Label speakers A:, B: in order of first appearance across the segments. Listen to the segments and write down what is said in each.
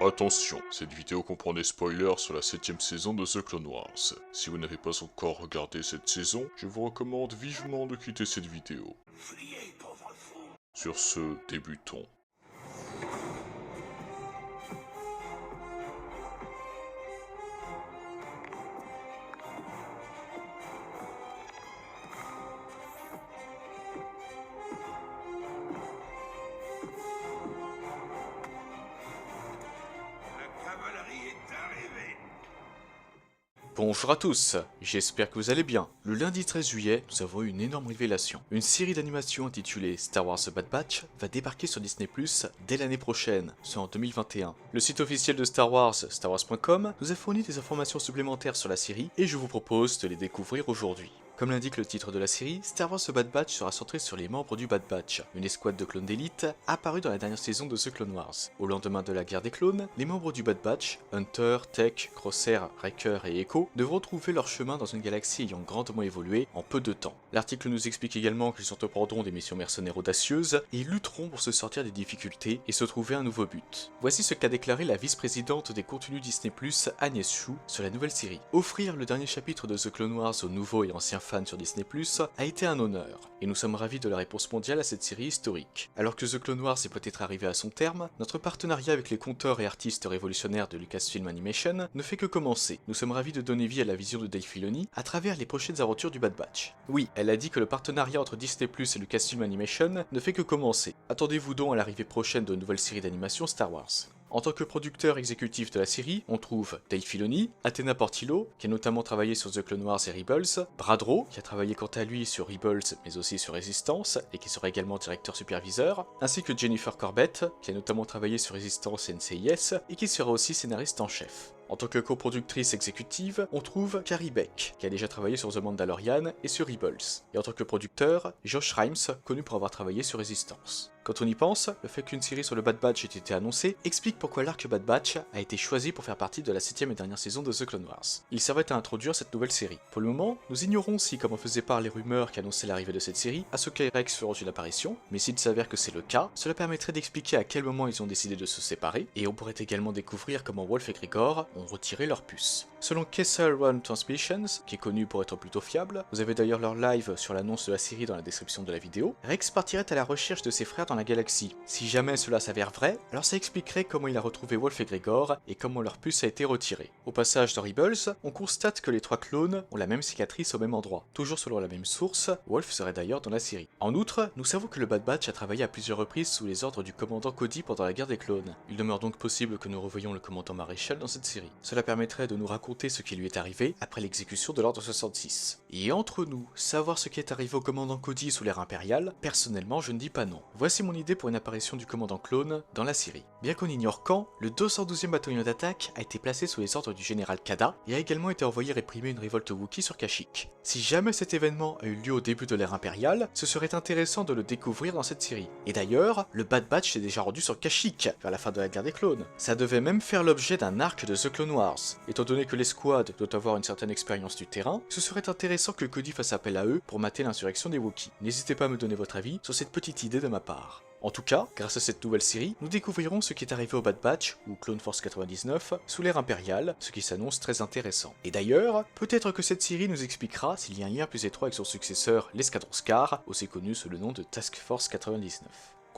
A: Attention, cette vidéo comprend des spoilers sur la 7ème saison de The Clone Wars. Si vous n'avez pas encore regardé cette saison, je vous recommande vivement de quitter cette vidéo. Sur ce, débutons.
B: Bonjour à tous, j'espère que vous allez bien. Le lundi 13 juillet, nous avons eu une énorme révélation. Une série d'animation intitulée Star Wars The Bad Batch va débarquer sur Disney+, dès l'année prochaine, soit en 2021. Le site officiel de Star Wars, starwars.com, nous a fourni des informations supplémentaires sur la série et je vous propose de les découvrir aujourd'hui. Comme l'indique le titre de la série, Star Wars The Bad Batch sera centré sur les membres du Bad Batch, une escouade de clones d'élite apparue dans la dernière saison de The Clone Wars. Au lendemain de la guerre des clones, les membres du Bad Batch, Hunter, Tech, Crosshair, Wrecker et Echo, devront trouver leur chemin dans une galaxie ayant grandement évolué en peu de temps. L'article nous explique également qu'ils entreprendront des missions mercenaires audacieuses et lutteront pour se sortir des difficultés et se trouver un nouveau but. Voici ce qu'a déclaré la vice-présidente des contenus Disney+, Agnès Chou, sur la nouvelle série. Offrir le dernier chapitre de The Clone Wars aux nouveaux et anciens fans sur Disney+, a été un honneur, et nous sommes ravis de la réponse mondiale à cette série historique. Alors que The Clone Wars est peut-être arrivé à son terme, notre partenariat avec les conteurs et artistes révolutionnaires de Lucasfilm Animation ne fait que commencer. Nous sommes ravis de donner vie à la vision de Dave Filoni à travers les prochaines aventures du Bad Batch. Oui, elle a dit que le partenariat entre Disney+, et Lucasfilm Animation ne fait que commencer. Attendez-vous donc à l'arrivée prochaine de nouvelles séries d'animation Star Wars. En tant que producteur exécutif de la série, on trouve Dave Filoni, Athena Portillo, qui a notamment travaillé sur The Clone Wars et Rebels, Brad Rowe, qui a travaillé quant à lui sur Rebels mais aussi sur Resistance, et qui sera également directeur superviseur, ainsi que Jennifer Corbett, qui a notamment travaillé sur Resistance et NCIS, et qui sera aussi scénariste en chef. En tant que coproductrice exécutive, on trouve Carrie Beck, qui a déjà travaillé sur The Mandalorian et sur Rebels. Et en tant que producteur, Josh Rimes, connu pour avoir travaillé sur Resistance. Quand on y pense, le fait qu'une série sur le Bad Batch ait été annoncée explique pourquoi l'arc Bad Batch a été choisi pour faire partie de la 7ème et dernière saison de The Clone Wars. Il servait à introduire cette nouvelle série. Pour le moment, nous ignorons si, comme on faisait part les rumeurs qui annonçaient l'arrivée de cette série, Ahsoka et Rex feront une apparition, mais s'il s'avère que c'est le cas, cela permettrait d'expliquer à quel moment ils ont décidé de se séparer, et on pourrait également découvrir comment Wolf et Gregor ont retiré leur puce. Selon Kessel Run Transmissions, qui est connu pour être plutôt fiable, vous avez d'ailleurs leur live sur l'annonce de la série dans la description de la vidéo, Rex partirait à la recherche de ses frères dans la galaxie. Si jamais cela s'avère vrai, alors ça expliquerait comment il a retrouvé Wolf et Gregor et comment leur puce a été retirée. Au passage dans Rebels, on constate que les trois clones ont la même cicatrice au même endroit. Toujours selon la même source, Wolf serait d'ailleurs dans la série. En outre, nous savons que le Bad Batch a travaillé à plusieurs reprises sous les ordres du commandant Cody pendant la guerre des clones. Il demeure donc possible que nous revoyions le commandant Maréchal dans cette série. Cela permettrait de nous raconter ce qui lui est arrivé après l'exécution de l'ordre 66. Et entre nous, savoir ce qui est arrivé au commandant Cody sous l'ère impériale, personnellement je ne dis pas non. Voici mon idée pour une apparition du commandant clone dans la série. Bien qu'on ignore quand, le 212e bataillon d'attaque a été placé sous les ordres du général Kada et a également été envoyé réprimer une révolte Wookiee sur Kashyyyk. Si jamais cet événement a eu lieu au début de l'ère impériale, ce serait intéressant de le découvrir dans cette série. Et d'ailleurs, le Bad Batch s'est déjà rendu sur Kashyyyk vers la fin de la guerre des clones. Ça devait même faire l'objet d'un arc de The Clone Wars. Étant donné que l'escouade doit avoir une certaine expérience du terrain, ce serait intéressant que Cody fasse appel à eux pour mater l'insurrection des Wookiees. N'hésitez pas à me donner votre avis sur cette petite idée de ma part. En tout cas, grâce à cette nouvelle série, nous découvrirons ce qui est arrivé au Bad Batch, ou Clone Force 99, sous l'ère impériale, ce qui s'annonce très intéressant. Et d'ailleurs, peut-être que cette série nous expliquera s'il y a un lien plus étroit avec son successeur, l'Escadron Scar, aussi connu sous le nom de Task Force 99.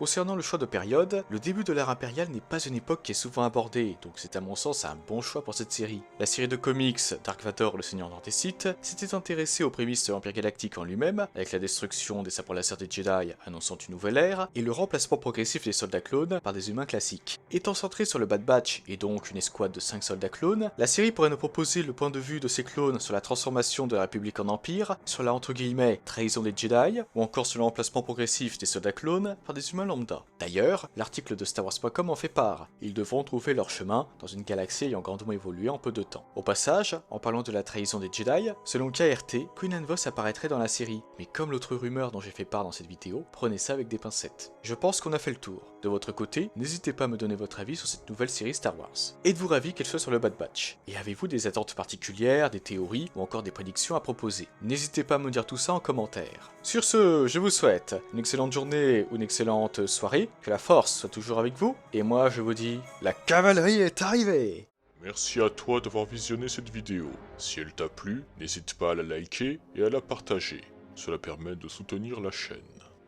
B: Concernant le choix de période, le début de l'ère impériale n'est pas une époque qui est souvent abordée, donc c'est à mon sens un bon choix pour cette série. La série de comics Dark Vador, le Seigneur Nord des Sith, s'était intéressée aux prémices de l'Empire Galactique en lui-même, avec la destruction des sabres laser des Jedi annonçant une nouvelle ère, et le remplacement progressif des soldats clones par des humains classiques. Étant centrée sur le Bad Batch, et donc une escouade de 5 soldats clones, la série pourrait nous proposer le point de vue de ces clones sur la transformation de la République en Empire, sur la entre guillemets trahison des Jedi, ou encore sur le remplacement progressif des soldats clones par des humains lambda. D'ailleurs, l'article de StarWars.com en fait part. Ils devront trouver leur chemin dans une galaxie ayant grandement évolué en peu de temps. Au passage, en parlant de la trahison des Jedi, selon KRT, Quinlan Vos apparaîtrait dans la série. Mais comme l'autre rumeur dont j'ai fait part dans cette vidéo, prenez ça avec des pincettes. Je pense qu'on a fait le tour. De votre côté, n'hésitez pas à me donner votre avis sur cette nouvelle série Star Wars. Êtes-vous ravi qu'elle soit sur le Bad Batch? Et avez-vous des attentes particulières, des théories ou encore des prédictions à proposer? N'hésitez pas à me dire tout ça en commentaire. Sur ce, je vous souhaite une excellente journée ou une excellente cette soirée, que la force soit toujours avec vous, et moi je vous dis, la cavalerie est arrivée!
A: Merci à toi d'avoir visionné cette vidéo. Si elle t'a plu, n'hésite pas à la liker et à la partager. Cela permet de soutenir la chaîne.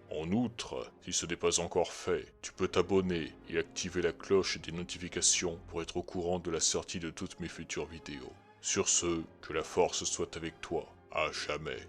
A: En outre, si ce n'est pas encore fait, tu peux t'abonner et activer la cloche des notifications pour être au courant de la sortie de toutes mes futures vidéos. Sur ce, que la force soit avec toi, à jamais.